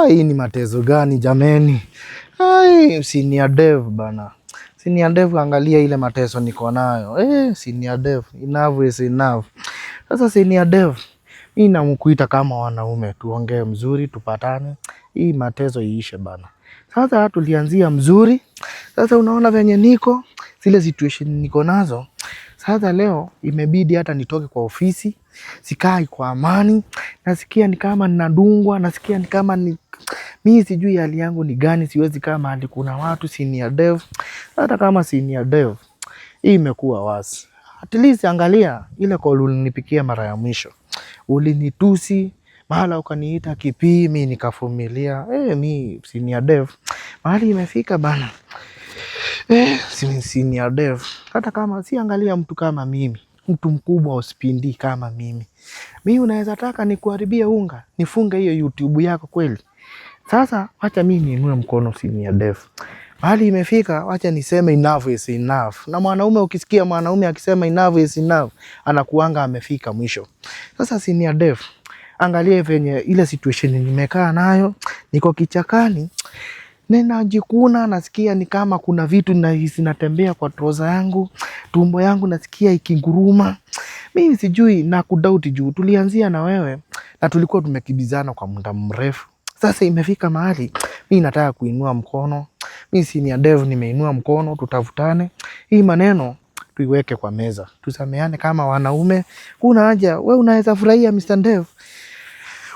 Hii ni matezo gani jameni? Senior Dev bana. Senior Dev, angalia ile mateso niko nayo. Senior Dev, enough is enough. Sasa Senior Dev, mimi namukuita kama wanaume, tuongee mzuri, tupatane. Hii mateso iishe bana. Sasa tulianzia mzuri. Sasa unaona venye niko, zile situation niko nazo. Sasa leo imebidi hata nitoke kwa ofisi, sikai kwa amani, nasikia ni kama ninadungwa, nasikia ni kama mimi sijui hali yangu ni gani, siwezi kaa mahali kuna watu. Senior Dev, hata kama Senior Dev, hii imekuwa wasi. At least angalia ile call ulinipikia mara ya mwisho. Ulinitusi, mahala ukaniita kipii, mimi nikavumilia. Mimi Senior Dev, mahali imefika bana. Senior Dev, hata kama si angalia mtu kama mimi, mtu mkubwa usipindi kama mimi. Mimi unaweza taka nikuharibie unga, nifunge hiyo YouTube yako kweli? Sasa wacha mimi niinue mkono Senior Dev. Mahali imefika, wacha niseme enough is enough. Na mwanaume, ukisikia mwanaume akisema enough is enough, anakuanga amefika mwisho. Sasa Senior Dev, angalia venye ile situation nimekaa nayo, niko kichakani. Ninajikuna, nasikia ni kama kuna vitu zinatembea kwa troza yangu, tumbo yangu nasikia ikinguruma. Mimi sijui na kudoubt juu tulianzia na wewe na tulikuwa tumekibizana kwa muda mrefu. Sasa imefika mahali mimi nataka kuinua mkono. Mimi Senior Dev nimeinua mkono, tutavutane. Hii maneno tuiweke kwa meza. Tusameane kama wanaume. Kuna haja wewe unaweza furahia Mr. Dev,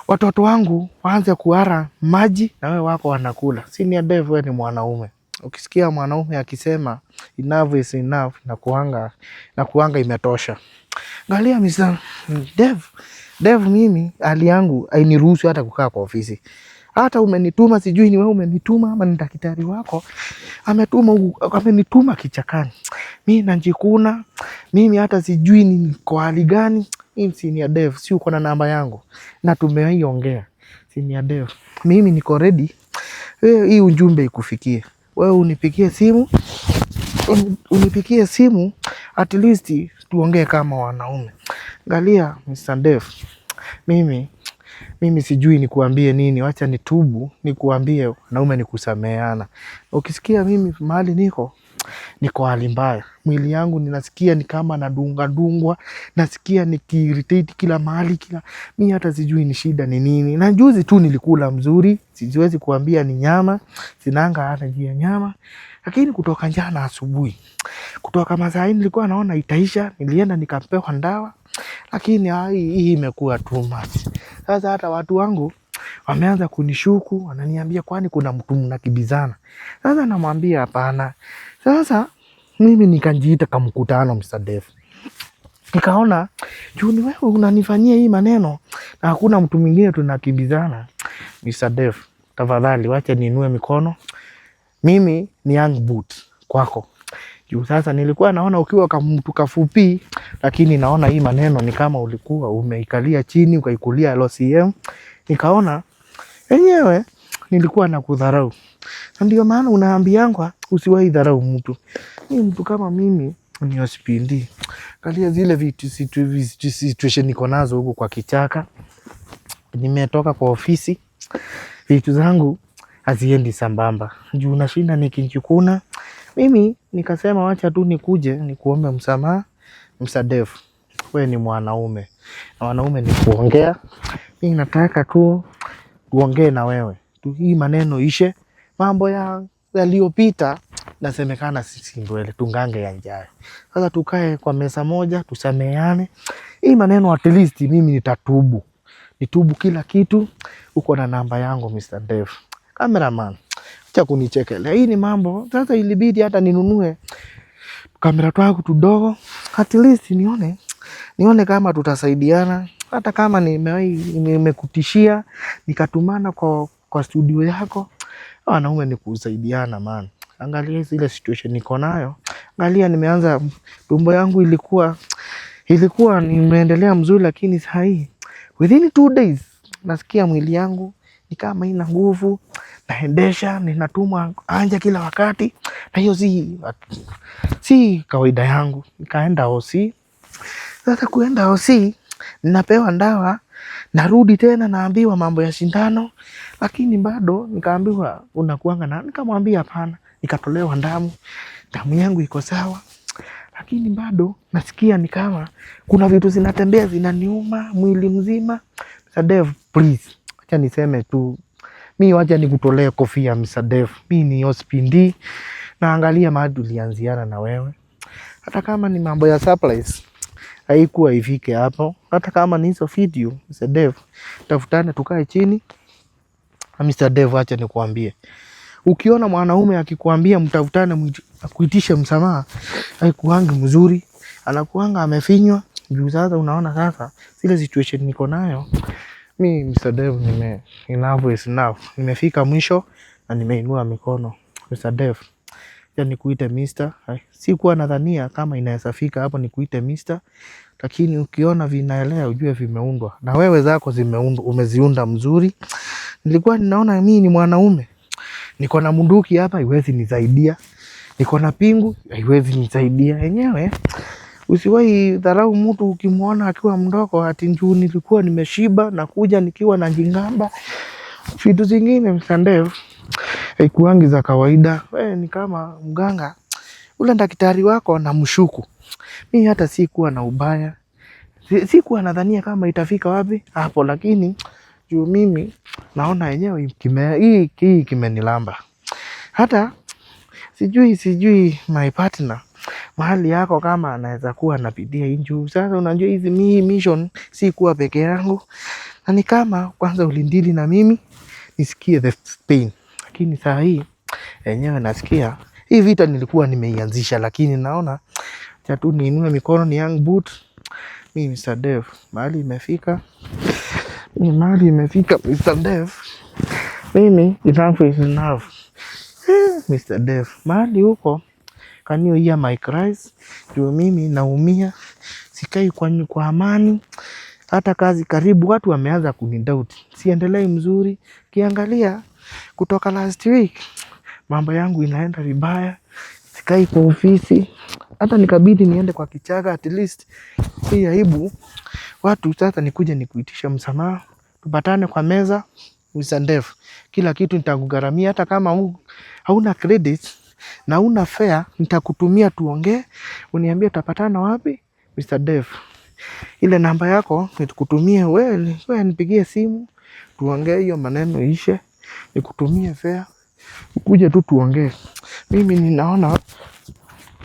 watoto wangu waanze kuhara maji na wewe wako wanakula. Senior Dev, wewe ni mwanaume. Ukisikia mwanaume akisema enough is enough, na kuanga imetosha. Angalia Mr. Dev, mimi hali yangu hainiruhusu hata kukaa kwa ofisi. Hata umenituma, sijui ni wewe umenituma ama ni daktari wako amenituma kichakani. Mimi najikuna, mimi hata sijui ni kwa hali gani. Mimi Senior Dev, si uko na namba yangu na tumeiongea. Senior Dev, mimi niko ready. Hii ujumbe ikufikie. Wewe unipigie simu at least tuongee kama wanaume. Angalia Mr. Dev, mimi sijui nikuambie nini, wacha nitubu nikuambie wanaume ni kusameheana. Ukisikia mimi mahali niko hali mbaya. Mwili yangu ninasikia ni kama nadungwa, nasikia nikiirritate kila mahali mimi hata sijui ni shida ni nini. Na juzi tu nilikula mzuri, siwezi kuambia ni nyama, sinanga hata jia nyama. Lakini kutoka jana asubuhi, kutoka masaa nilikuwa naona itaisha, nilienda nikapewa ndawa, lakini hii imekuwa too much. Sasa hata watu wangu wameanza kunishuku, wananiambia kwani kuna mtu mnakibizana. Sasa namwambia hapana. Sasa mimi nikajiita kama mkutano Mr. Dev. Nikaona juu ni wewe unanifanyia hii maneno na hakuna mtu mwingine tunakibizana. Mr. Dev, tafadhali wacha niinue mikono. Mimi ni young boot kwako. Juu sasa nilikuwa naona ukiwa kama mtu kafupi, lakini naona hii maneno ni kama ulikuwa umeikalia chini ukaikulia LCM. Nikaona enyewe nilikuwa nakudharau. Ndio maana unaambiangwa usiwahi dharau mtu. Ni mtu kama mimi ni osipindi. Kalia zile situation niko nazo huko kwa kichaka. Nimetoka kwa ofisi. Vitu zangu haziendi sambamba. Juu nashinda nikinjikuna. Mimi nikasema wacha tu nikuje nikuombe msamaha. Mr. Dev, wewe ni mwanaume. Na wanaume ni kuongea. Mimi nataka tu tuongee na wewe. Hii maneno ishe. Mambo yaliyopita nasemekana sisi ndwele tungange ya njaa. Sasa tukae kwa meza moja, tusameheane. Hii maneno at least mimi nitatubu. Nitubu kila kitu. Uko na namba yangu Mr. Dev. Cameraman, acha kunichekelea. Hii ni mambo. Sasa ilibidi hata ninunue kamera twangu tudogo. At least nione kama tutasaidiana. Hata kama nimekutishia nikatumana kwa studio yako. Wanaume ni kusaidiana man. Angalia ile situation niko nayo. Angalia nimeanza, tumbo yangu ilikuwa nimeendelea mzuri, lakini sasa hii within 2 days nasikia mwili yangu ni kama ina nguvu, naendesha, ninatumwa anja kila wakati. Na hiyo si kawaida yangu. Nikaenda OC. Sasa kuenda OC ninapewa ndawa Narudi tena naambiwa mambo ya shindano, lakini bado nikaambiwa unakuanga na, nikamwambia hapana, nikatolewa damu yangu iko sawa, lakini bado nasikia ni kama kuna vitu zinatembea zinaniuma mwili mzima. Mr. Dev, please, acha niseme tu, mi wacha nikutolee kofia Mr. Dev. Mi ni OSPD, naangalia mahali tulianziana na wewe. Hata kama ni mambo ya supplies, haikuwa ifike hapo. Hata kama ni hizo video, Mr. Dev, tafutane tukae chini. Mr. Dev, acha nikuambie, ukiona mwanaume akikuambia mtafutane kuitisha msamaha, haikuangi mzuri, anakuanga amefinywa. Juu sasa unaona sasa zile situation niko nayo mi Mr. Dev, enough is enough. Nimefika mwisho na nimeinua mikono. Mr. Dev, ya nikuite Mr. Sikuwa nadhania kama inaweza fika hapo nikuite Mr. Lakini ukiona vinaelea ujue vimeundwa. Na wewe zako zimeundwa, umeziunda mzuri. Nilikuwa ninaona mimi ni mwanaume, niko na munduki hapa haiwezi nisaidia, niko na pingu haiwezi nisaidia. Yenyewe usiwahi dharau mtu ukimwona akiwa mdogo ati njoo nilikuwa nimeshiba na kuja nikiwa na jingamba. Vitu zingine Mr. Dev haikuangi za kawaida. Wewe ni kama mganga, ule daktari wako na mshuku. Mimi hata sikuwa na ubaya, sikuwa nadhania kama itafika wapi hapo, lakini juu mimi naona yenyewe hii kimenilamba. Hata sijui my partner mahali yako kama anaweza kuwa anapitia inju. Sasa unajua hizi mission si kuwa peke yangu, na ni kama kwanza ulindili na mimi nisikie the pain, lakini saa hii yenyewe nasikia hii vita nilikuwa nimeianzisha, lakini naona cha tu niinue mikono ni young boot. Mimi Mr. Dev, mahali imefika, Mr. Dev. Mimi enough is enough. Mr. Dev, mahali huko, can you hear my cries? Juu mimi naumia, sikai kwa amani. Hata kazi karibu watu wameanza kunidoubt, siendelei mzuri. Kiangalia kutoka last week mambo yangu inaenda vibaya, sikai kwa ofisi. Hata nikabidi niende kwa kichaka, at least hii aibu watu sasa nikuje nikuitisha msamaha, tupatane kwa meza. Mr. Dev, kila kitu nitakugharamia, hata kama hauna credit na una fare nitakutumia tuongee, uniambie utapatana wapi. Mr. Dev, ile namba yako nikutumie, wewe nipigie simu tuongee, hiyo maneno ishe, nikutumie fare ukuje tu tuongee. Mimi ninaona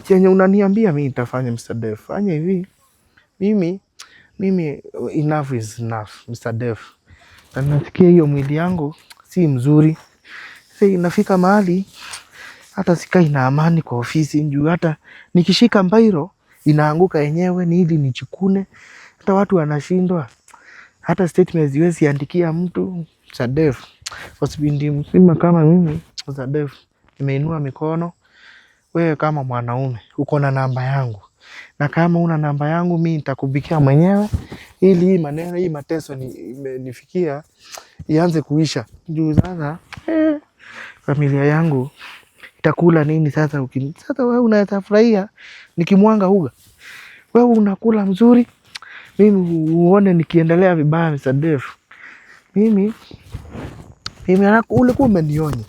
chenye unaniambia mimi nitafanya. Mr. Dev, fanya hivi, mimi enough is enough Mr. Dev. Na nasikia hiyo mwili yangu si mzuri. Sasa inafika mahali hata sikai na amani kwa ofisi, njuu hata nikishika mbairo inaanguka yenyewe, ni ili nichukune. Hata watu wanashindwa, hata statement ziwezi andikia mtu. Mr. Dev, kwa sipindi mzima kama mimi Mr. Dev, nimeinua mikono. Wewe kama mwanaume uko na namba yangu, na kama una namba yangu mimi nitakubikia mwenyewe, ili hii maneno, hii mateso nifikia ianze kuisha. Juu sasa familia yangu itakula nini sasa? Sasa wewe unaweza furahia nikimwanga uga, wewe unakula mzuri, mimi uone nikiendelea vibaya. Mr. Dev, mimi ulikuwa umenionya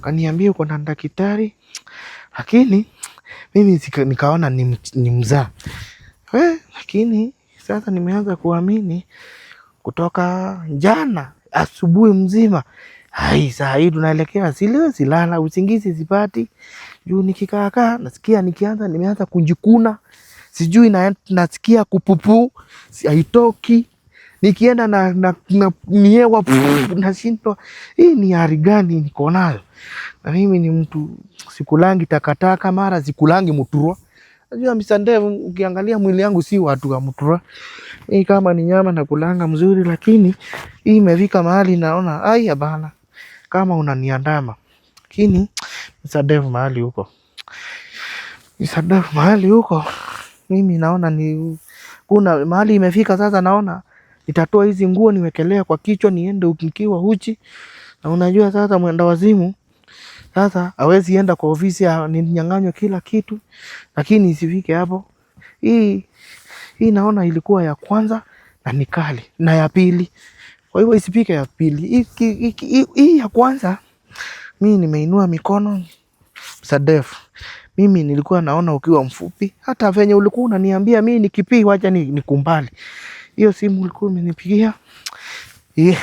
kaniambia uko na daktari, lakini mimi nikaona ni mzaa. Lakini sasa nimeanza kuamini kutoka jana asubuhi mzima. Saa hii tunaelekea silala, usingizi sipati. Juu nikikaa nasikia nimeanza kunjikuna. Sijui nasikia kupupu, haitoki. Nikienda na miewa nashindwa. Hii ni hali gani niko nayo? Na mimi ni mtu sikulangi takataka, mara sikulangi muturwa. Najua Mr. Dev, ukiangalia mwili yangu si watu wa muturwa. Hii kama ni nyama na kulanga mzuri, lakini hii imefika mahali naona ai bana, kama unaniandama. Lakini Mr. Dev, mahali huko, Mr. Dev, mahali huko, mimi naona kuna mahali imefika sasa. Naona nitatoa hizi nguo niwekelea kwa kichwa niende ukiwa uchi. Na unajua sasa mwenda wazimu sasa hawezi enda kwa ofisi ninyang'anywe kila kitu, lakini isifike hapo. Hii naona ilikuwa ya kwanza, na ni kali na ya pili. Kwa hivyo isipike ya pili. Hii ya kwanza mimi nimeinua mikono. Mr. Dev, mimi nilikuwa naona ukiwa mfupi. Hata venye ulikuwa unaniambia mimi nikipii wacha nikumbali. Hiyo simu ulikuwa umenipigia.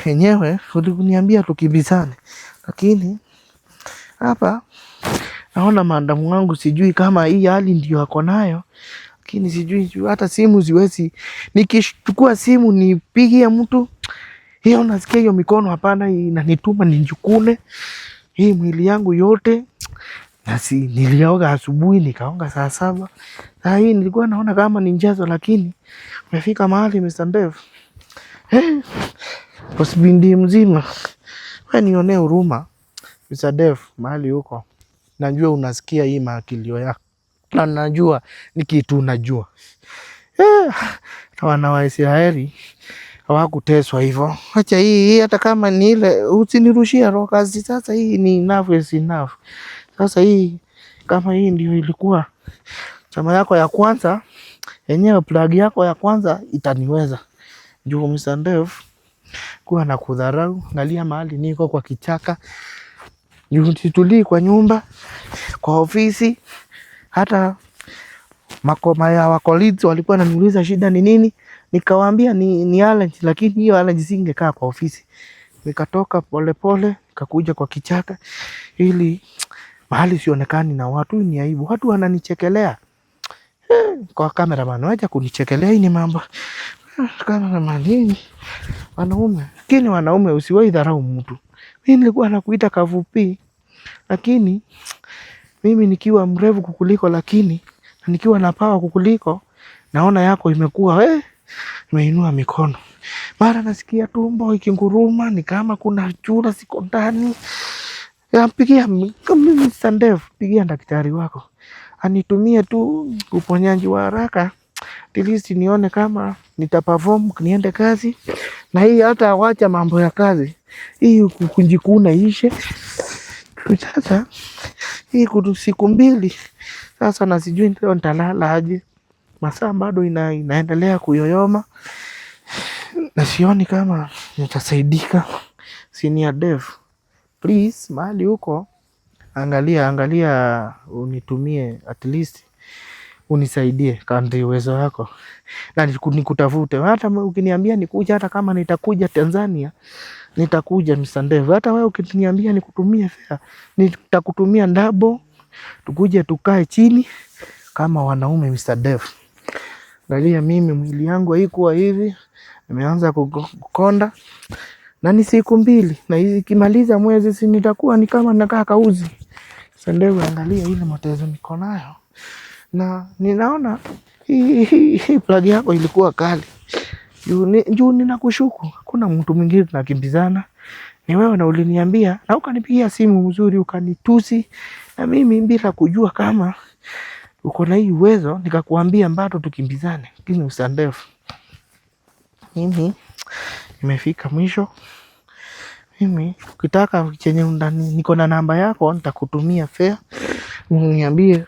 Yenyewe uliniambia tukibizane. Lakini hapa naona maadamu wangu sijui kama hii hali ndio ako nayo. Lakini sijui hata simu siwezi. Nikichukua simu nipigie mtu. Hiyo nasikia hiyo mikono hapana inanituma ninjukune. Hii mwili yangu yote. Nasi nilioga asubuhi nikaoga saa 7. Saa hii nilikuwa naona kama ni mchezo lakini umefika mahali Mr. Dev. Hospitali mzima. Wewe nionee huruma Mr. Dev mahali huko. Najua unasikia hii makilio yako. Na najua ni kitu unajua. Wana wa Israeli hawakuteswa hivyo. Acha hii hata kama ni ile usinirushia roho kazi sasa hii ni enough is enough. Sasa hii kama hii ndio ilikuwa chama yako ya kwanza, yenyewe plug yako ya kwanza itaniweza. Juu Mr. Dev kuwa na kudharau, nalia mahali niko kwa kichaka. Juu situlii kwa nyumba, kwa ofisi, hata makoma ya wakoliti walikuwa wananiuliza shida ni nini. Nikawaambia ni allergy, lakini hiyo allergy singekaa kwa ofisi. Nikatoka pole pole, nikakuja kwa kichaka ili mahali sionekani na watu ni aibu. Watu wananichekelea. Kwa cameraman wacha kunichekelea hii ni mambo. Cameraman hii wanaume. Lakini wanaume usiwahi dharau mtu. Mimi nilikuwa nakuita kavupi. Lakini mimi nikiwa mrefu kukuliko lakini nikiwa na power kukuliko naona yako imekuwa imeinua mikono. Mara nasikia tumbo ikinguruma ni kama kuna chura siko ndani. Pigia Mr. Dev, pigia daktari wako. Anitumie tu uponyaji wa haraka. At least nione kama nitaperform niende kazi. Na hii hata wacha mambo ya kazi. Hii kunjikuna ishe. Sasa hii siku 2. Sasa na sijui ndio nitalala aje. Masaa bado inaendelea kuyoyoma. Na sioni kama nitasaidika. Senior Dev, please mahali huko angalia unitumie at least unisaidie kadri uwezo wako. Na nikutafute. Hata ukiniambia nikuja hata kama nitakuja Tanzania nitakuja Mr. Dev. Hata wewe ukiniambia nikutumie fare nitakutumia double. Tukuje tukae chini kama wanaume Mr. Dev. Angalia mimi mwili yangu haikuwa hivi. Nimeanza kukonda. Na ni siku 2 na ikimaliza mwezi si nitakuwa ni kama nakaa kauzi. Mr. Dev angalia ile matezo niko nayo. Na ninaona hii plug yako ilikuwa kali. Juu ninakushuku. Hakuna mtu mwingine tunakimbizana. Ni wewe na uliniambia na ukanipigia simu mzuri ukanitusi. Na mimi bila kujua kama uko na hii uwezo nikakuambia bado tukimbizane. Lakini Mr. Dev, mimi nimefika mwisho. Mimi ukitaka chenye ndani niko na namba yako nitakutumia fare. Uniambie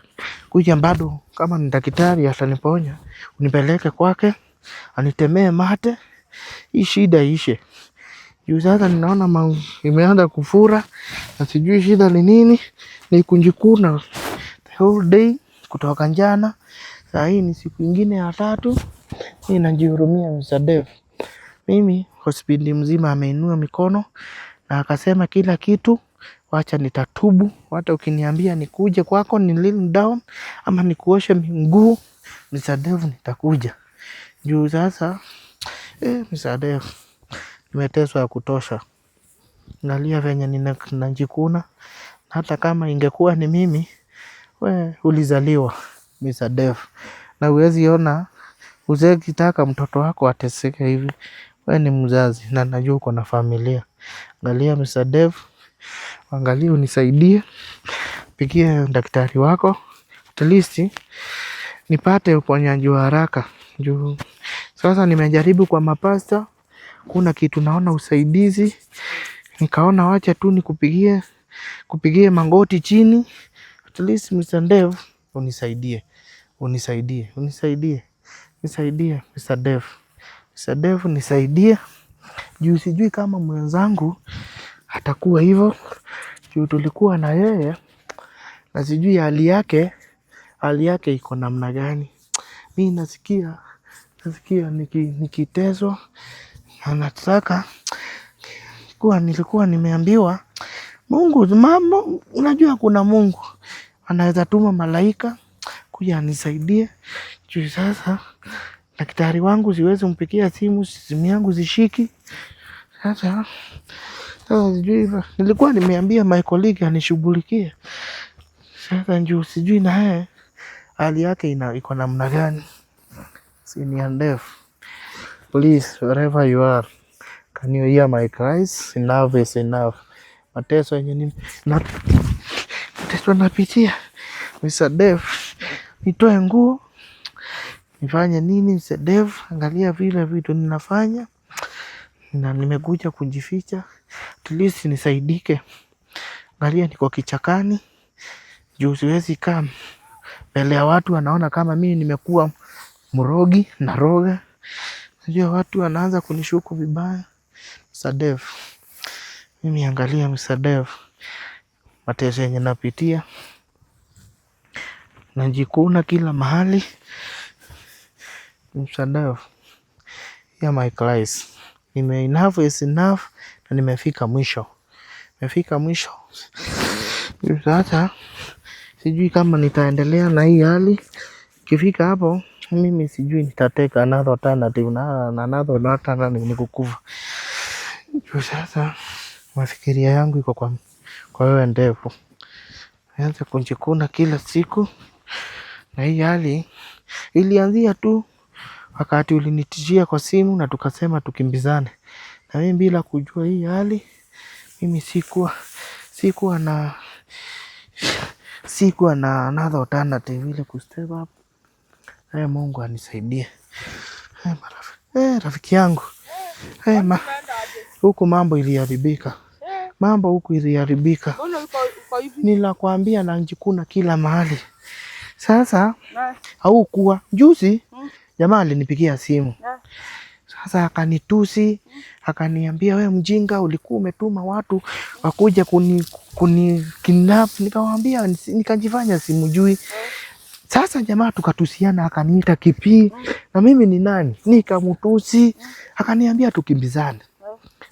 kuja bado kama ni daktari ataniponya. Unipeleke kwake, anitemee mate. Hii shida ishe. Juu sasa ninaona imeanza kufura. Na sijui shida ni nini. Ni kunjikuna the whole day kutoka jana. Saa hii ni siku ingine ya 3. Mimi najihurumia Mr. Dev. Mimi hospitali mzima ameinua mikono na akasema kila kitu wacha nitatubu. Hata ukiniambia nikuje kwako ni lean down ama nikuoshe miguu Mr. Dev nitakuja. Juu sasa Mr. Dev nimeteswa ya kutosha. Nalia venye ninajikuna. Hata kama ingekuwa ni mimi we ulizaliwa Mr. Dev. Na huwezi ona uzee kitaka mtoto wako ateseke hivi. We ni mzazi na najua uko na familia. Angalia Mr. Dev, angalia unisaidie. Pigia daktari wako. At least nipate uponyaji wa haraka. Juu sasa nimejaribu kwa mapasta. Kuna kitu naona usaidizi. Nikaona wacha tu nikupigie magoti chini. At least Mr. Dev unisaidie. Unisaidie Mr. Dev. Mr. Dev nisaidie. Juu sijui kama mwenzangu atakuwa hivyo. Juu tulikuwa na yeye na sijui hali yake iko namna gani. Mimi nasikia nikiteswa. Anataka nilikuwa nimeambiwa Mungu mambo, unajua kuna Mungu anaweza tuma malaika kuja anisaidie. Juu sasa daktari wangu siwezi mpigia simu yangu zishiki. Sasa sijui, nilikuwa nimeambia my colleague anishughulikie. Sasa njoo sijui na yeye hali yake iko namna gani. Senior Dev, please, wherever you are, can you hear my cries? Enough is enough. Mateso yenye napitia. Mr. Dev, nitoe nguo nifanye nini? Mr. Dev, angalia vile vitu ninafanya na nimekuja kujificha. At least nisaidike. Angalia niko kichakani. Juu siwezi kaa mbele ya watu wanaona kama mimi nimekuwa mrogi na roga. Najua watu wanaanza kunishuku vibaya. Mr. Dev, mimi angalia Mr. Dev, mateso yenye napitia. Najikuna kila mahali. Mr. Dev, hear my cries. Enough is enough na nimefika mwisho. Sasa sijui kama nitaendelea na hii hali. Kifika hapo mimi sijui nitateka another alternative na another alternative ni kukufa. Sasa mafikiria yangu iko kwa wewe Dev. Nianze kujikuna kila siku. Na hii hali ilianzia tu wakati ulinitishia kwa simu na tukasema tukimbizane. Na mimi bila kujua hii hali, mimi sikuwa na another alternative ile kustep up. Mungu anisaidie. Rafiki yangu. Huku mambo iliharibika. Ninakwambia najikuna kila mahali. Sasa haukuwa juzi jamaa alinipigia simu. Sasa akanitusi, akaniambia wewe mjinga, ulikuwa umetuma watu wakuja kuni kidnap. Nikamwambia nikajifanya simjui. Sasa jamaa tukatusiana, akaniita kipi na mimi ni nani? Nikamtusi, akaniambia tukimbizane.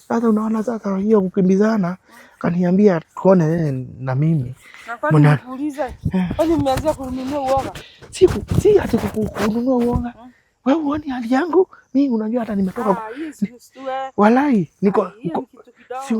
Sasa unaona sasa hiyo kukimbizana, akaniambia tuone wewe na mimi. Mbona nikuuliza? Kwani mmeanza kununua uoga? Si ati kununua uoga. Wewe uone hali yangu? Mimi unajua hata nimetoka. Walai, niko si